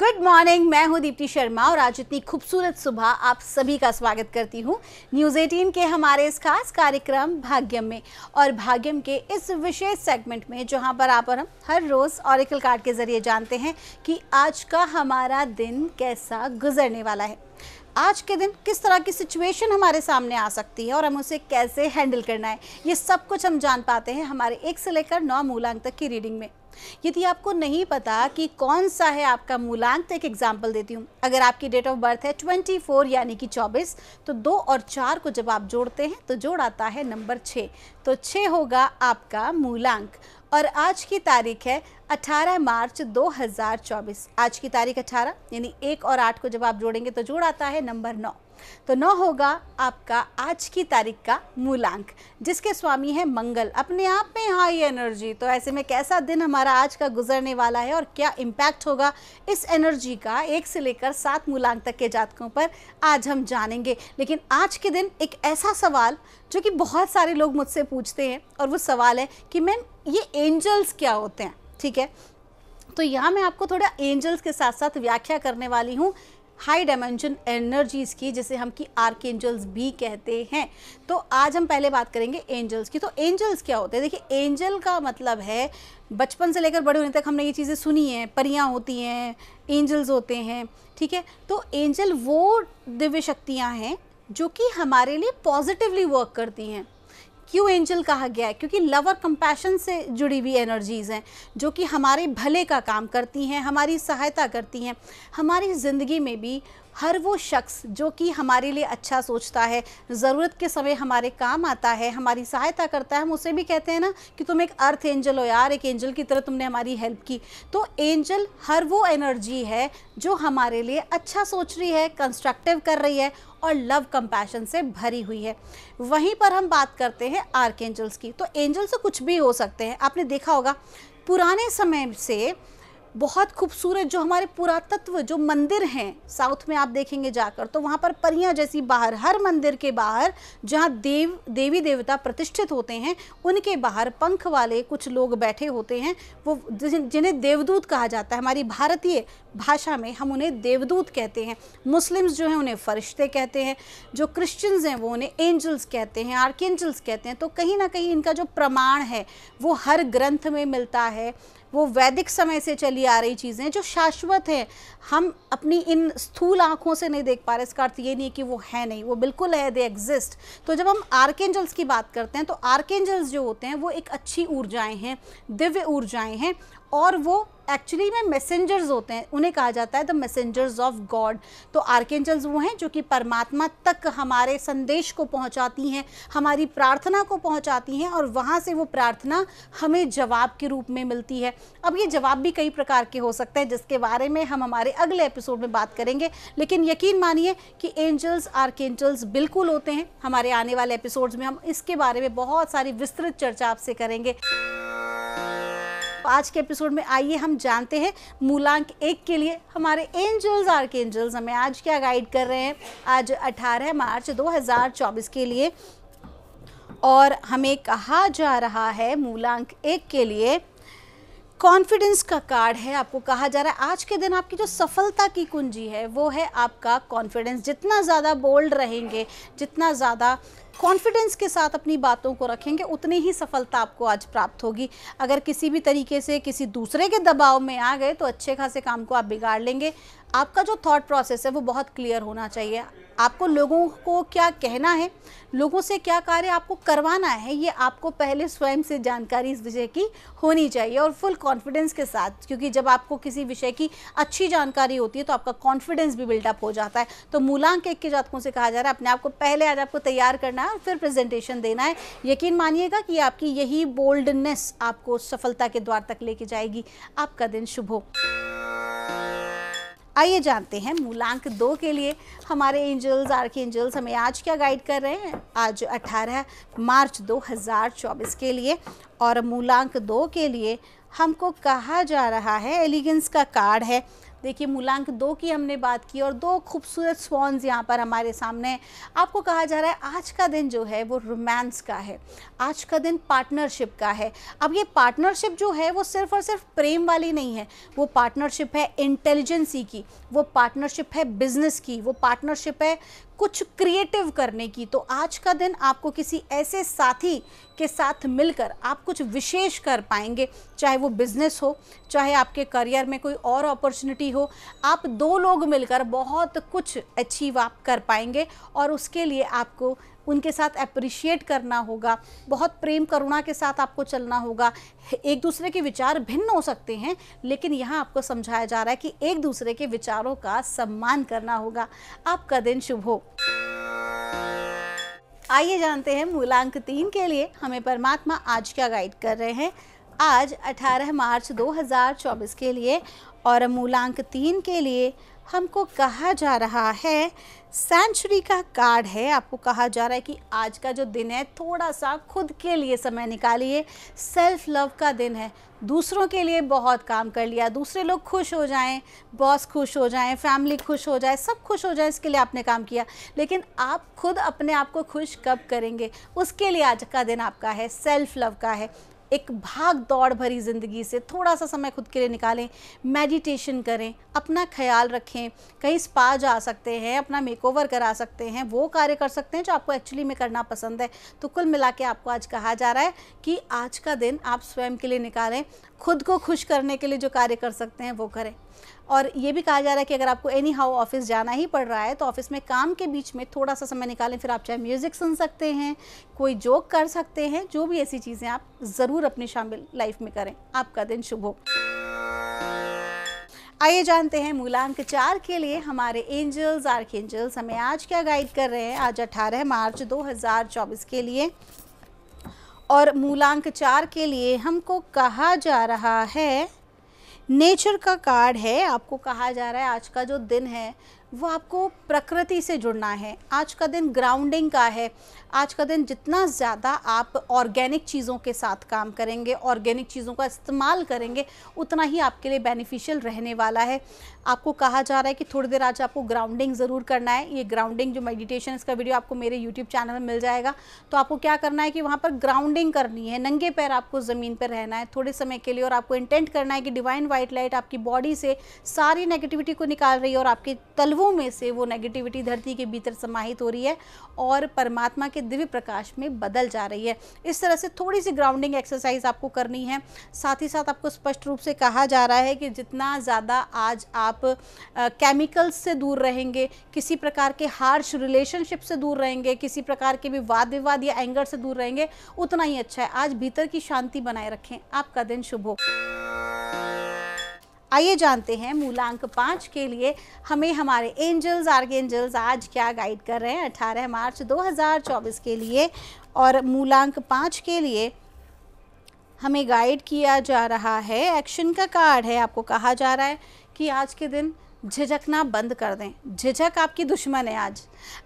Good morning, मैं हूं दीप्ति शर्मा और आज इतनी खूबसूरत सुबह आप सभी का स्वागत करती हूं न्यूज़ 18 के हमारे इस खास कार्यक्रम भाग्यम में। और भाग्यम के इस विशेष सेगमेंट में जहां पर आप और हम हर रोज़ ऑरेकल कार्ड के ज़रिए जानते हैं कि आज का हमारा दिन कैसा गुजरने वाला है, आज के दिन किस तरह की सिचुएशन हमारे सामने आ सकती है और हम उसे कैसे हैंडल करना है, ये सब कुछ हम जान पाते हैं हमारे 1 से लेकर 9 मूलांक तक की रीडिंग में। यदि आपको नहीं पता कि कौन सा है आपका मूलांक, तो एक एग्जाम्पल देती हूँ। अगर आपकी डेट ऑफ बर्थ है 24 यानी कि 24, तो 2 और 4 को जब आप जोड़ते हैं तो जोड़ आता है नंबर 6, तो 6 होगा आपका मूलांक। और आज की तारीख है 18 मार्च 2024। आज की तारीख 18 यानी 1 और 8 को जब आप जोड़ेंगे तो जोड़ आता है नंबर 9, तो 9 होगा आपका आज की तारीख का मूलांक, जिसके स्वामी है मंगल, अपने आप में हाई एनर्जी। तो ऐसे में कैसा दिन हमारा आज का गुजरने वाला है और क्या इम्पैक्ट होगा इस एनर्जी का 1 से लेकर 7 मूलांक तक के जातकों पर, आज हम जानेंगे। लेकिन आज के दिन एक ऐसा सवाल जो कि बहुत सारे लोग मुझसे पूछते हैं, और वो सवाल है कि मैम ये एंजल्स क्या होते हैं। ठीक है, तो यहाँ मैं आपको थोड़ा एंजल्स के साथ साथ व्याख्या करने वाली हूँ हाई डायमेंशन एनर्जीज़ की, जिसे हम कि आर्कएंजल्स भी कहते हैं। तो आज हम पहले बात करेंगे एंजल्स की। तो एंजल्स क्या होते हैं? देखिए, एंजल का मतलब है, बचपन से लेकर बड़े होने तक हमने ये चीज़ें सुनी हैं, परियां होती हैं, एंजल्स होते हैं। ठीक है, तो एंजल वो दिव्य शक्तियाँ हैं जो कि हमारे लिए पॉजिटिवली वर्क करती हैं। क्यों एंजल कहा गया है? क्योंकि लव और कंपैशन से जुड़ी हुई एनर्जीज़ हैं जो कि हमारे भले का काम करती हैं, हमारी सहायता करती हैं। हमारी ज़िंदगी में भी हर वो शख्स जो कि हमारे लिए अच्छा सोचता है, ज़रूरत के समय हमारे काम आता है, हमारी सहायता करता है, हम उसे भी कहते हैं ना कि तुम एक अर्थ एंजल हो यार, एक एंजल की तरह तुमने हमारी हेल्प की। तो एंजल हर वो एनर्जी है जो हमारे लिए अच्छा सोच रही है, कंस्ट्रक्टिव कर रही है और लव कंपैशन से भरी हुई है। वहीं पर हम बात करते हैं आर्कएंजल्स की। तो एंजल से कुछ भी हो सकते हैं। आपने देखा होगा पुराने समय से बहुत खूबसूरत जो हमारे पुरातत्व जो मंदिर हैं, साउथ में आप देखेंगे जाकर, तो वहाँ पर परियां जैसी बाहर, हर मंदिर के बाहर जहाँ देवी देवता प्रतिष्ठित होते हैं, उनके बाहर पंख वाले कुछ लोग बैठे होते हैं, वो जिन्हें देवदूत कहा जाता है। हमारी भारतीय भाषा में हम उन्हें देवदूत कहते हैं। मुस्लिम्स जो हैं उन्हें फरिश्ते कहते हैं, जो क्रिश्चियंस हैं वो उन्हें एंजल्स कहते हैं, आर्कएंजल्स कहते हैं। तो कहीं ना कहीं इनका जो प्रमाण है वो हर ग्रंथ में मिलता है। वो वैदिक समय से चली आ रही चीज़ें जो शाश्वत हैं, हम अपनी इन स्थूल आँखों से नहीं देख पा रहे। इसका अर्थ ये नहीं कि वो है नहीं, वो बिल्कुल है, दे एग्जिस्ट। तो जब हम आर्कएंजल्स की बात करते हैं तो आर्कएंजल्स जो होते हैं वो एक अच्छी ऊर्जाएं हैं, दिव्य ऊर्जाएं हैं, और वो एक्चुअली में मैसेंजर्स होते हैं। उन्हें कहा जाता है द मैसेंजर्स ऑफ गॉड। तो आर्कएंजल्स वो हैं जो कि परमात्मा तक हमारे संदेश को पहुंचाती हैं, हमारी प्रार्थना को पहुंचाती हैं, और वहां से वो प्रार्थना हमें जवाब के रूप में मिलती है। अब ये जवाब भी कई प्रकार के हो सकते हैं, जिसके बारे में हम हमारे अगले एपिसोड में बात करेंगे। लेकिन यकीन मानिए कि एंजल्स आर्कएंजल्स बिल्कुल होते हैं। हमारे आने वाले एपिसोड्स में हम इसके बारे में बहुत सारी विस्तृत चर्चा आपसे करेंगे। आज के एपिसोड में आइए हम जानते हैं मूलांक 1 के लिए हमारे एंजल्स आर्कएंजल्स हमें आज क्या गाइड कर रहे हैं, आज 18 मार्च 2024 के लिए। और हमें कहा जा रहा है मूलांक 1 के लिए कॉन्फिडेंस का कार्ड है। आपको कहा जा रहा है आज के दिन आपकी जो सफलता की कुंजी है वो है आपका कॉन्फिडेंस। जितना ज़्यादा बोल्ड रहेंगे, जितना ज़्यादा कॉन्फिडेंस के साथ अपनी बातों को रखेंगे, उतनी ही सफलता आपको आज प्राप्त होगी। अगर किसी भी तरीके से किसी दूसरे के दबाव में आ गए तो अच्छे खासे काम को आप बिगाड़ लेंगे। आपका जो थॉट प्रोसेस है वो बहुत क्लियर होना चाहिए। आपको लोगों को क्या कहना है, लोगों से क्या कार्य आपको करवाना है, ये आपको पहले स्वयं से जानकारी इस विषय की होनी चाहिए, और फुल कॉन्फिडेंस के साथ। क्योंकि जब आपको किसी विषय की अच्छी जानकारी होती है तो आपका कॉन्फिडेंस भी बिल्डअप हो जाता है। तो मूलांक 1 के जातकों से कहा जा रहा है अपने आप को पहले आज आपको तैयार करना है और फिर प्रेजेंटेशन देना है। यकीन मानिएगा कि आपकी यही बोल्डनेस आपको सफलता के द्वार तक लेके जाएगी। आपका दिन शुभ हो। आइए जानते हैं मूलांक 2 के लिए हमारे एंजल्स आर्कएंजल्स हमें आज क्या गाइड कर रहे हैं, आज 18 मार्च 2024 के लिए। और मूलांक 2 के लिए हमको कहा जा रहा है, एलिगेंस का कार्ड है, देखिए मूलांक 2 की हमने बात की और 2 खूबसूरत स्वॉन्स यहाँ पर हमारे सामने हैं। आपको कहा जा रहा है आज का दिन जो है वो रोमांस का है, आज का दिन पार्टनरशिप का है। अब ये पार्टनरशिप जो है वो सिर्फ और सिर्फ प्रेम वाली नहीं है, वो पार्टनरशिप है इंटेलिजेंसी की, वो पार्टनरशिप है बिजनेस की, वो पार्टनरशिप है कुछ क्रिएटिव करने की। तो आज का दिन आपको किसी ऐसे साथी के साथ मिलकर आप कुछ विशेष कर पाएंगे, चाहे वो बिजनेस हो, चाहे आपके करियर में कोई और अपॉर्चुनिटी हो। आप 2 लोग मिलकर बहुत कुछ अचीव आप कर पाएंगे और उसके लिए आपको उनके साथ अप्रिशिएट करना होगा, बहुत प्रेम करुणा के साथ आपको चलना होगा। एक दूसरे के विचार भिन्न हो सकते हैं, लेकिन यहाँ आपको समझाया जा रहा है कि एक दूसरे के विचारों का सम्मान करना होगा। आपका दिन शुभ हो। आइए जानते हैं मूलांक 3 के लिए हमें परमात्मा आज क्या गाइड कर रहे हैं। आज 18 मार्च 2024 के लिए और मूलांक 3 के लिए हमको कहा जा रहा है, सेंचुरी का कार्ड है। आपको कहा जा रहा है कि आज का जो दिन है थोड़ा सा खुद के लिए समय निकालिए, सेल्फ लव का दिन है। दूसरों के लिए बहुत काम कर लिया, दूसरे लोग खुश हो जाएं, बॉस खुश हो जाएं, फैमिली खुश हो जाए, सब खुश हो जाए, इसके लिए आपने काम किया, लेकिन आप खुद अपने आप को खुश कब करेंगे, उसके लिए आज का दिन आपका है, सेल्फ लव का है। एक भाग दौड़ भरी ज़िंदगी से थोड़ा सा समय खुद के लिए निकालें, मेडिटेशन करें, अपना ख्याल रखें, कहीं स्पा जा सकते हैं, अपना मेकओवर करा सकते हैं, वो कार्य कर सकते हैं जो आपको एक्चुअली में करना पसंद है। तो कुल मिला के आपको आज कहा जा रहा है कि आज का दिन आप स्वयं के लिए निकालें, खुद को खुश करने के लिए जो कार्य कर सकते हैं वो करें। और ये भी कहा जा रहा है कि अगर आपको एनी हाउ ऑफिस जाना ही पड़ रहा है तो ऑफिस में काम के बीच में थोड़ा सा समय निकालें, फिर आप चाहे म्यूज़िक सुन सकते हैं, कोई जोक कर सकते हैं, जो भी ऐसी चीज़ें आप ज़रूर अपनी शामिल लाइफ में करें। आपका दिन शुभ हो। आइए जानते हैं मूलांक 4 के लिए हमारे एंजल्स आर्कएंजल्स हमें आज क्या गाइड कर रहे हैं। आज 18 मार्च 2024 के लिए और मूलांक 4 के लिए हमको कहा जा रहा है, नेचर का कार्ड है। आपको कहा जा रहा है आज का जो दिन है वो आपको प्रकृति से जुड़ना है। आज का दिन ग्राउंडिंग का है। आज का दिन जितना ज़्यादा आप ऑर्गेनिक चीज़ों के साथ काम करेंगे, ऑर्गेनिक चीज़ों का इस्तेमाल करेंगे, उतना ही आपके लिए बेनिफिशियल रहने वाला है। आपको कहा जा रहा है कि थोड़ी देर आज आपको ग्राउंडिंग ज़रूर करना है। ये ग्राउंडिंग जो मेडिटेशन, इसका वीडियो आपको मेरे यूट्यूब चैनल में मिल जाएगा। तो आपको क्या करना है कि वहाँ पर ग्राउंडिंग करनी है, नंगे पैर आपको ज़मीन पर रहना है थोड़े समय के लिए, और आपको इंटेंट करना है कि डिवाइन वाइट लाइट आपकी बॉडी से सारी नेगेटिविटी को निकाल रही है और आपके तलवों में से वो नेगेटिविटी धरती के भीतर समाहित हो रही है और परमात्मा के दिव्य प्रकाश में बदल जा रही है। इस तरह से थोड़ी सी ग्राउंडिंग एक्सरसाइज आपको करनी है। साथ ही साथ आपको स्पष्ट रूप से कहा जा रहा है कि जितना ज़्यादा आज आप केमिकल्स से दूर रहेंगे, किसी प्रकार के हार्श रिलेशनशिप से दूर रहेंगे, किसी प्रकार के भी वाद विवाद या एंगर से दूर रहेंगे, उतना ही अच्छा है। आज भीतर की शांति बनाए रखें। आपका दिन शुभ हो। आइए जानते हैं मूलांक 5 के लिए हमें हमारे एंजल्स आर्कएंजल्स आज क्या गाइड कर रहे हैं 18 मार्च 2024 के लिए। और मूलांक 5 के लिए हमें गाइड किया जा रहा है, एक्शन का कार्ड है। आपको कहा जा रहा है कि आज के दिन झिझकना बंद कर दें। झिझक आपकी दुश्मन है।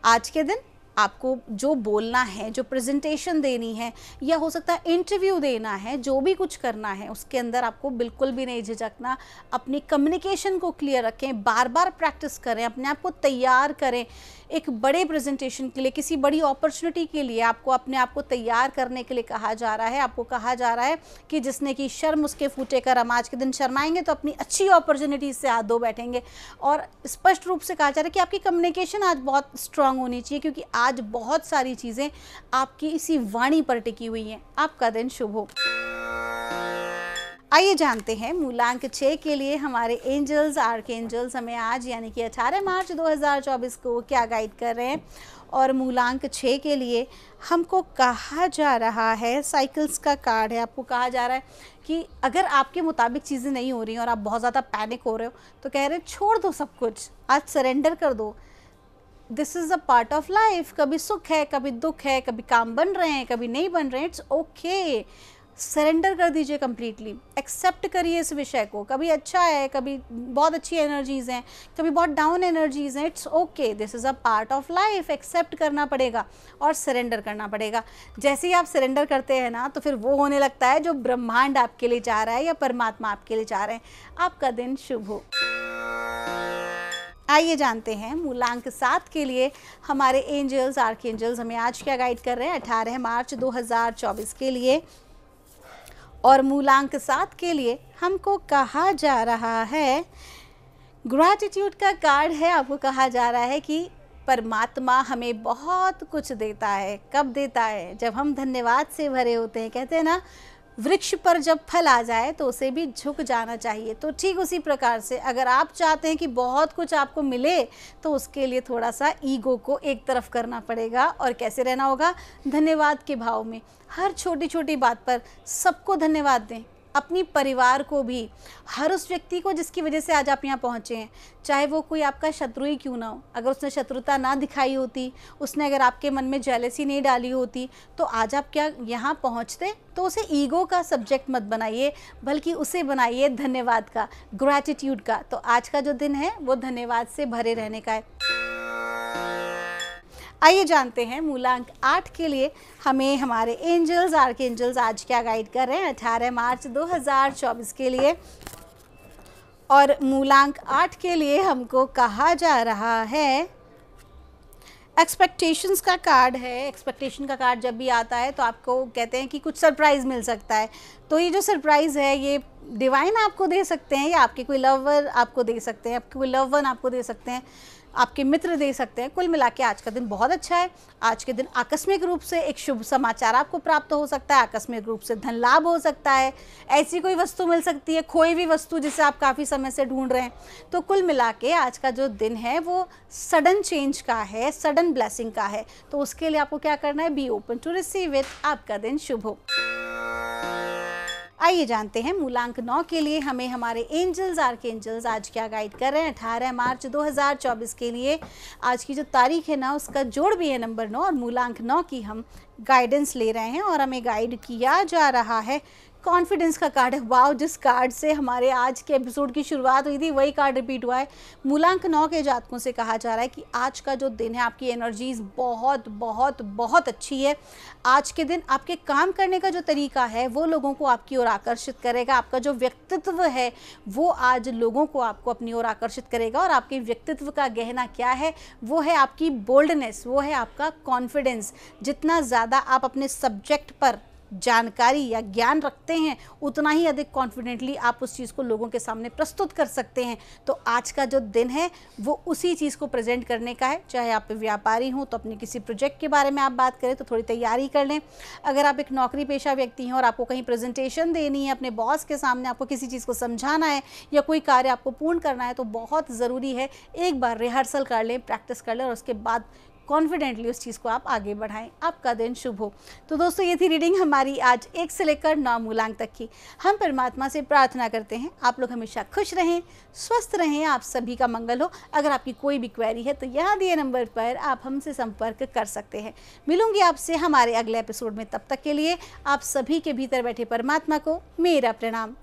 आज के दिन आपको जो बोलना है, जो प्रेजेंटेशन देनी है, या हो सकता है इंटरव्यू देना है, जो भी कुछ करना है उसके अंदर आपको बिल्कुल भी नहीं झिझकना। अपनी कम्युनिकेशन को क्लियर रखें, बार बार प्रैक्टिस करें, अपने आप को तैयार करें एक बड़े प्रेजेंटेशन के लिए, किसी बड़ी अपॉर्चुनिटी के लिए आपको अपने आप को तैयार करने के लिए कहा जा रहा है। आपको कहा जा रहा है कि जिसने की शर्म उसके फूटे कर, हम आज के दिन शर्माएंगे तो अपनी अच्छी अपॉर्चुनिटी से हाथ धो बैठेंगे। और स्पष्ट रूप से कहा जा रहा है कि आपकी कम्युनिकेशन आज बहुत स्ट्रांग होनी चाहिए, क्योंकि आज बहुत सारी चीज़ें आपकी इसी वाणी पर टिकी हुई हैं। आपका दिन शुभ हो। आइए जानते हैं मूलांक 6 के लिए हमारे एंजल्स आर्कएंजल्स हमें आज यानी कि 18 मार्च 2024 को क्या गाइड कर रहे हैं। और मूलांक 6 के लिए हमको कहा जा रहा है, साइकिल्स का कार्ड है। आपको कहा जा रहा है कि अगर आपके मुताबिक चीज़ें नहीं हो रही और आप बहुत ज़्यादा पैनिक हो रहे हो तो कह रहे छोड़ दो सब कुछ, आज सरेंडर कर दो। This is a part of life. कभी सुख है, कभी दुख है, कभी काम बन रहे हैं, कभी नहीं बन रहे हैं। It's okay. सरेंडर कर दीजिए कंप्लीटली, एक्सेप्ट करिए इस विषय को। कभी अच्छा है, कभी बहुत अच्छी एनर्जीज़ हैं, कभी बहुत डाउन एनर्जीज़ हैं। It's okay, this is a part of life. Accept करना पड़ेगा और सरेंडर करना पड़ेगा। जैसे ही आप सरेंडर करते हैं ना तो फिर वो होने लगता है जो ब्रह्मांड आपके लिए चाह रहा है या परमात्मा आपके लिए चाह रहे हैं। आपका दिन शुभ हो। आइए जानते हैं मूलांक 7 के लिए हमारे एंजल्स आर्कएंजल्स हमें आज क्या गाइड कर रहे हैं 18 मार्च 2024 के लिए। और मूलांक 7 के लिए हमको कहा जा रहा है, ग्रैटिट्यूड का कार्ड है। आपको कहा जा रहा है कि परमात्मा हमें बहुत कुछ देता है। कब देता है? जब हम धन्यवाद से भरे होते हैं। कहते हैं ना, वृक्ष पर जब फल आ जाए तो उसे भी झुक जाना चाहिए। तो ठीक उसी प्रकार से अगर आप चाहते हैं कि बहुत कुछ आपको मिले तो उसके लिए थोड़ा सा ईगो को एक तरफ करना पड़ेगा। और कैसे रहना होगा? धन्यवाद के भाव में। हर छोटी छोटी बात पर सबको धन्यवाद दें, अपनी परिवार को भी, हर उस व्यक्ति को जिसकी वजह से आज आप यहाँ पहुँचे हैं, चाहे वो कोई आपका शत्रु ही क्यों ना हो। अगर उसने शत्रुता ना दिखाई होती, उसने अगर आपके मन में जेलसी नहीं डाली होती, तो आज आप क्या यहाँ पहुँचते? तो उसे ईगो का सब्जेक्ट मत बनाइए, बल्कि उसे बनाइए धन्यवाद का, ग्रैटिट्यूड का। तो आज का जो दिन है वो धन्यवाद से भरे रहने का है। आइए जानते हैं मूलांक 8 के लिए हमें हमारे एंजल्स आर्कएंजल्स आज क्या गाइड कर रहे हैं 18 मार्च 2024 के लिए। और मूलांक 8 के लिए हमको कहा जा रहा है, एक्सपेक्टेशंस का कार्ड है। एक्सपेक्टेशन का कार्ड जब भी आता है तो आपको कहते हैं कि कुछ सरप्राइज़ मिल सकता है। तो ये जो सरप्राइज़ है ये डिवाइन आपको दे सकते हैं, या आपके कोई लवर आपको दे सकते हैं, आपके कोई लव वन आपको दे सकते हैं, आपके मित्र दे सकते हैं। कुल मिला के आज का दिन बहुत अच्छा है। आज के दिन आकस्मिक रूप से एक शुभ समाचार आपको प्राप्त हो सकता है, आकस्मिक रूप से धन लाभ हो सकता है, ऐसी कोई वस्तु मिल सकती है, खोई हुई वस्तु जिसे आप काफ़ी समय से ढूंढ रहे हैं। तो कुल मिला के आज का जो दिन है वो सडन चेंज का है, सडन ब्लेसिंग का है। तो उसके लिए आपको क्या करना है? Be open to receive it. आपका दिन शुभ हो। आइए जानते हैं मूलांक 9 के लिए हमें हमारे एंजल्स आर्कएंजल्स आज क्या गाइड कर रहे हैं 18 मार्च 2024 के लिए। आज की जो तारीख है ना, उसका जोड़ भी है नंबर 9 और मूलांक 9 की हम गाइडेंस ले रहे हैं। और हमें गाइड किया जा रहा है कॉन्फिडेंस का कार्ड है। वाव, जिस कार्ड से हमारे आज के एपिसोड की शुरुआत हुई थी वही कार्ड रिपीट हुआ है। मूलांक 9 के जातकों से कहा जा रहा है कि आज का जो दिन है आपकी एनर्जीज बहुत बहुत बहुत अच्छी है। आज के दिन आपके काम करने का जो तरीका है वो लोगों को आपकी ओर आकर्षित करेगा। आपका जो व्यक्तित्व है वो आज लोगों को आपको अपनी ओर आकर्षित करेगा। और आपके व्यक्तित्व का गहना क्या है? वो है आपकी बोल्डनेस, वो है आपका कॉन्फिडेंस। जितना ज़्यादा आप अपने सब्जेक्ट पर जानकारी या ज्ञान रखते हैं उतना ही अधिक कॉन्फिडेंटली आप उस चीज़ को लोगों के सामने प्रस्तुत कर सकते हैं। तो आज का जो दिन है वो उसी चीज़ को प्रेजेंट करने का है। चाहे आप व्यापारी हों तो अपने किसी प्रोजेक्ट के बारे में आप बात करें तो थोड़ी तैयारी कर लें। अगर आप एक नौकरी पेशा व्यक्ति हैं और आपको कहीं प्रेजेंटेशन देनी है, अपने बॉस के सामने आपको किसी चीज़ को समझाना है या कोई कार्य आपको पूर्ण करना है, तो बहुत ज़रूरी है एक बार रिहर्सल कर लें, प्रैक्टिस कर लें और उसके बाद कॉन्फिडेंटली उस चीज़ को आप आगे बढ़ाएं। आपका दिन शुभ हो। तो दोस्तों, ये थी रीडिंग हमारी आज 1 से लेकर 9 मूलांक तक की। हम परमात्मा से प्रार्थना करते हैं आप लोग हमेशा खुश रहें, स्वस्थ रहें, आप सभी का मंगल हो। अगर आपकी कोई भी क्वेरी है तो यहाँ दिए नंबर पर आप हमसे संपर्क कर सकते हैं। मिलूंगी आपसे हमारे अगले एपिसोड में। तब तक के लिए आप सभी के भीतर बैठे परमात्मा को मेरा प्रणाम।